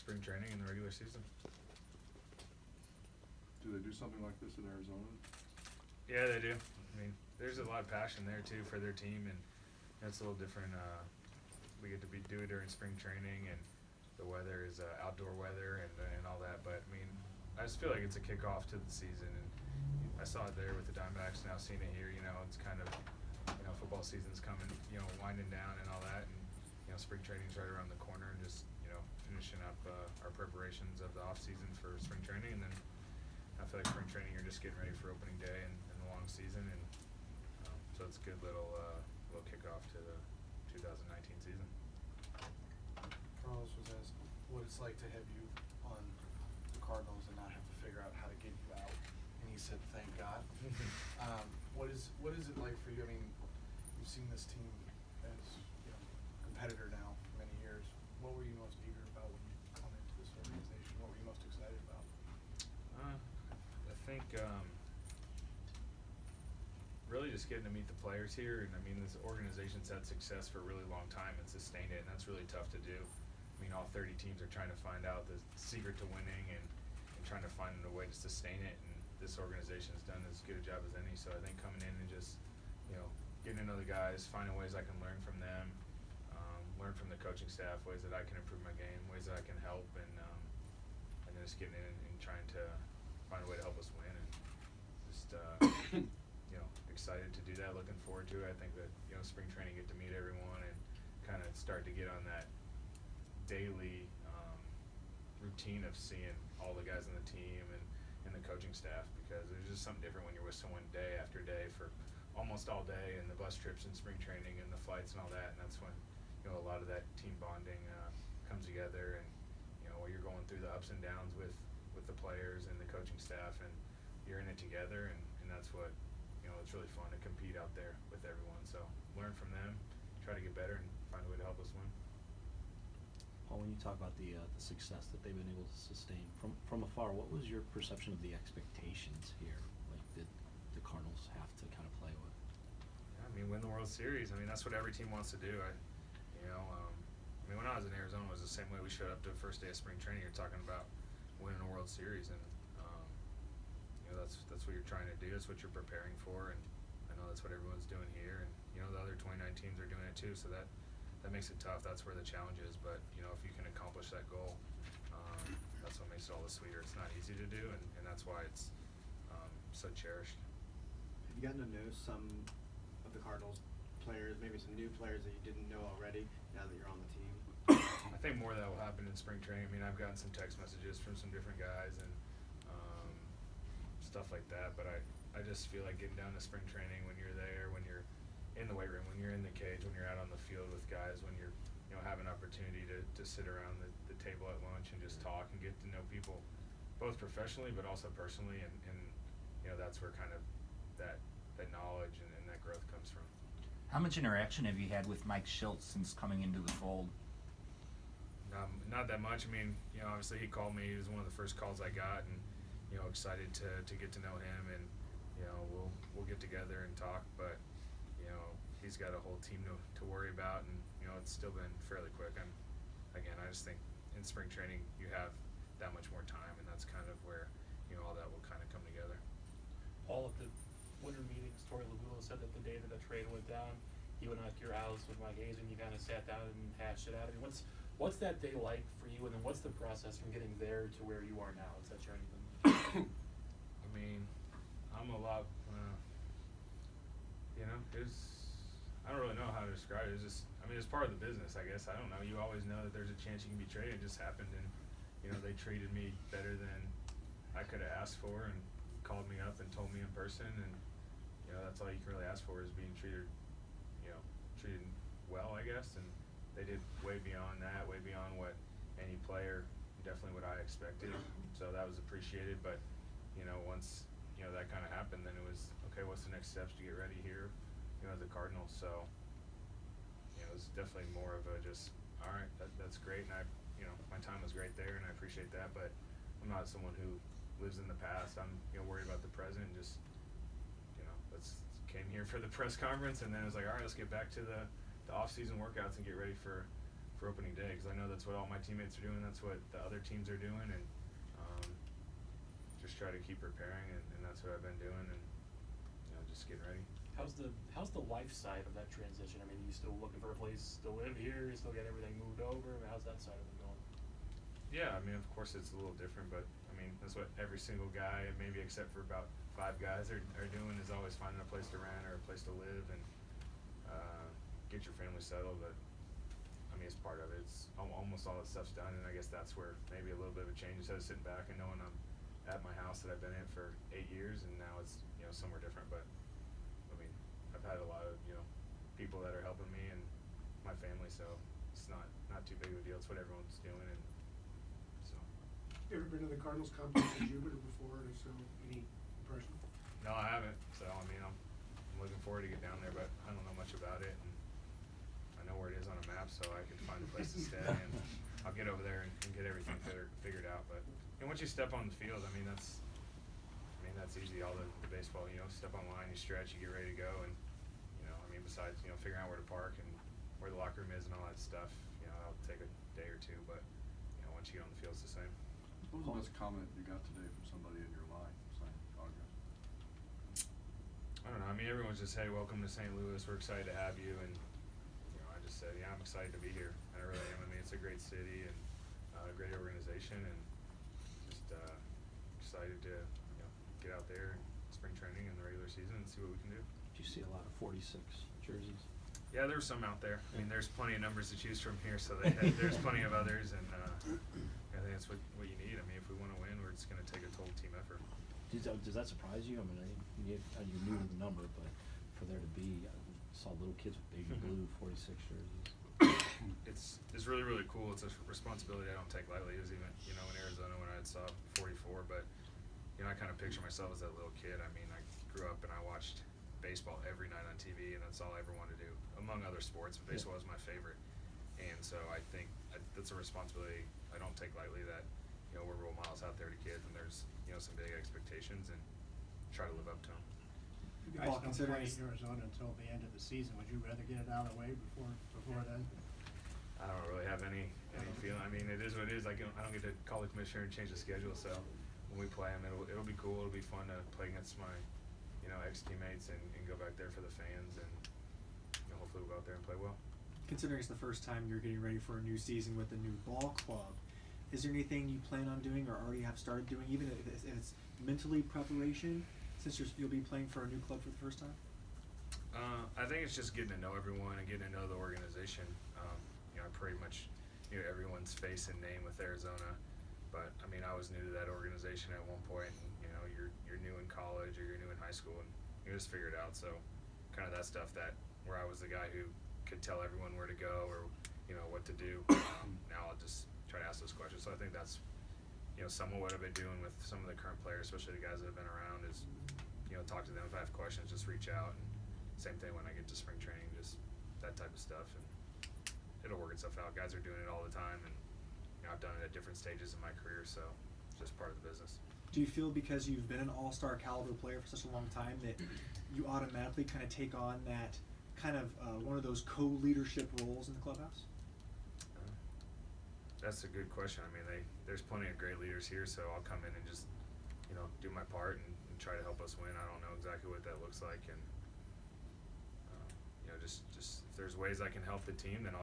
spring training and the regular season. Do they do something like this in Arizona? Yeah, they do. I mean, there's a lot of passion there too for their team, and it's a little different. We get to do it during spring training, and the weather is outdoor weather and all that. But I mean, I just feel like it's a kickoff to the season, and I saw it there with the Diamondbacks. Now seeing it here, it's kind of, football season's coming, winding down and all that, and spring training's right around the corner, and just finishing up our preparations of the off season for spring training, and then I feel like spring training you're just getting ready for opening day and the long season, and so it's a good little kickoff to the 2019 season. Carlos was asked what it's like to have you on the Cardinals and not have to figure out how to get you out, and he said, "Thank God." What is it like for you? I mean, you've seen this team as competitor now for many years. What were you most eager about when you come into this organization? What were you most excited about? I think really just getting to meet the players here, and I mean this organization's had success for a really long time and sustained it, and that's really tough to do. I mean, all 30 teams are trying to find out the secret to winning and trying to find a way to sustain it, and this organization has done as good a job as any. So I think coming in and just getting to know the guys, finding ways I can learn from them, learn from the coaching staff, ways that I can improve my game, ways that I can help, and then just getting in and trying to find a way to help us win, and just excited to do that, looking forward to it. I think that spring training, get to meet everyone and kind of start to get on that daily routine of seeing all the guys on the team and the coaching staff, because there's just something different when you're with someone day after day for almost all day, and the bus trips and spring training and the flights and all that, and that's when a lot of that team bonding comes together, and where you're going through the ups and downs with the players and the coaching staff, and you're in it together, and that's what it's really fun to compete out there with everyone. So learn from them, try to get better, and find a way to help us win. Paul, when you talk about the success that they've been able to sustain from afar, what was your perception of the expectations here? Like, did the Cardinals have to kind of play with? Yeah, I mean, win the World Series. I mean, that's what every team wants to do. I mean, when I was in Arizona, it was the same way. We showed up to the first day of spring training. You're talking about winning a World Series, and that's what you're trying to do. That's what you're preparing for, and I know that's what everyone's doing here, and the other 29 teams are doing it too. So that makes it tough. That's where the challenge is. But if you can accomplish that goal, that's what makes it all the sweeter. It's not easy to do, and that's why it's so cherished. Have you gotten to know some of the Cardinals players, maybe some new players that you didn't know already now that you're on the team? I think more of that will happen in spring training. I mean, I've gotten some text messages from some different guys and stuff like that, but I just feel like getting down to spring training, when you're there, when you're in the weight room, when you're in the cage, when you're out on the field with guys, when you're have an opportunity to sit around the table at lunch and just talk and get to know people, both professionally but also personally, and that's where kind of that knowledge and that growth comes from. How much interaction have you had with Mike Schultz since coming into the fold? Not that much. I mean, obviously he called me. He was one of the first calls I got, and excited to get to know him, and we'll get together and talk. But he's got a whole team to worry about, and it's still been fairly quick. I just think in spring training you have that much more time, and that's kind of where all that will kind of come together. All of the winter meetings, Torey Lagula said that the day that the trade went down, he went out to your house with Mike Hayes and you kind of sat down and hashed it out. I mean, what's that day like for you, and then what's the process from getting there to where you are now? Is that journey been? I mean, I'm a lot, I don't really know how to describe it. It's just, it's part of the business, I guess. I don't know. You always know that there's a chance you can be traded. It just happened, and, they treated me better than I could have asked for, and called me up and told me in person, and, that's all you can really ask for is being treated well, I guess. And they did way beyond that, way beyond what any player, definitely what I expected. So that was appreciated. But, once, that kind of happened, then it was, okay, what's the next steps to get ready here, as a Cardinals. So, it was definitely more of a just, all right, that's great. And my time was great there, and I appreciate that. But I'm not someone who lives in the past. I'm, worried about the present, and just, came here for the press conference, and then it was like, all right, let's get back to the off-season workouts and get ready for for opening day, because I know that's what all my teammates are doing, that's what the other teams are doing, and just try to keep preparing, and that's what I've been doing, and just getting ready. How's the life side of that transition? I mean, you still looking for a place to live here? You still get everything moved over? I mean, how's that side of it going? Yeah, I mean, of course it's a little different, but I mean, that's what every single guy, maybe except for about 5 guys, are doing, is always finding a place to rent or a place to live and get your family settled. But I mean, it's part of it. It's almost all that stuff's done, and I guess that's where maybe a little bit of a change, instead of sitting back and knowing I'm at my house that I've been in for 8 years, and now it's somewhere different. But I mean, I've had a lot of people that are helping me and my family, so it's not too big of a deal. It's what everyone's doing, and so. You ever been to the Cardinals complex in Jupiter before, or so, any impression? No, I haven't. So I mean, I'm looking forward to get down there, but I don't know much about it, and I know where it is on a map, so I can find a place to stay, and I'll get over there and get everything figured out. But once you step on the field, I mean, that's easy. All the baseball, step on the line, you stretch, you get ready to go, and I mean, besides figuring out where to park and where the locker room is and all that stuff, that'll take a day or two, but once you get on the field, it's the same. What was the best comment you got today from somebody in your line saying autograph? I don't know. I mean, everyone's just, hey, welcome to St. Louis. We're excited to have you. And I just said, yeah, I'm excited to be here. And I really am. I mean, it's a great city and a great organization, and just excited to get out there in spring training and the regular season and see what we can do. Do you see a lot of 46 jerseys? Yeah, there's some out there. I mean, there's plenty of numbers to choose from here, so there's plenty of others, and I think that's what you need. I mean, if we want to win, we're just going to take a total team effort. Does that surprise you? I mean, you're new to the number, but for there to be, I saw little kids with baby blue 46 jerseys. It's really, really cool. It's a responsibility I don't take lightly. It was even, in Arizona when I saw 44, but, I kind of picture myself as that little kid. I mean, I grew up and I watched baseball every night on TV, and that's all I ever wanted to do, among other sports, but baseball was my favorite. And so I think that's a responsibility I don't take lightly, that, we're role models out there to kids, and there's, some big expectations, and try to live up to them. You guys don't play in Arizona until the end of the season. Would you rather get it out of the way before then? I don't really have any feeling. I mean, it is what it is. I don't get to call the commissioner and change the schedule, so when we play them, it'll be cool. It'll be fun to play against my, ex-teammates and go back there for the fans, and hopefully we'll go out there and play well. Considering it's the first time you're getting ready for a new season with a new ball club, is there anything you plan on doing or already have started doing, even if it's mentally preparation, since you'll be playing for a new club for the first time? I think it's just getting to know everyone and getting to know the organization. I pretty much knew everyone's face and name with Arizona, but I mean, I was new to that organization at one point, and you're new in college or you're new in high school, and you just figure it out. So kind of that stuff where I was the guy who could tell everyone where to go or what to do. Now I'll just try to ask those questions. So I think that's somewhat what I've been doing with some of the current players, especially the guys that have been around, is talk to them. If I have questions, just reach out. And same thing when I get to spring training, just that type of stuff, and it'll work itself out. Guys are doing it all the time, and I've done it at different stages in my career, so it's just part of the business. Do you feel because you've been an all-star caliber player for such a long time that you automatically kind of take on that kind of one of those co-leadership roles in the clubhouse? That's a good question. I mean, there's plenty of great leaders here, so I'll come in and just do my part and try to help us win. I don't know exactly what that looks like, and just if there's ways I can help the team, then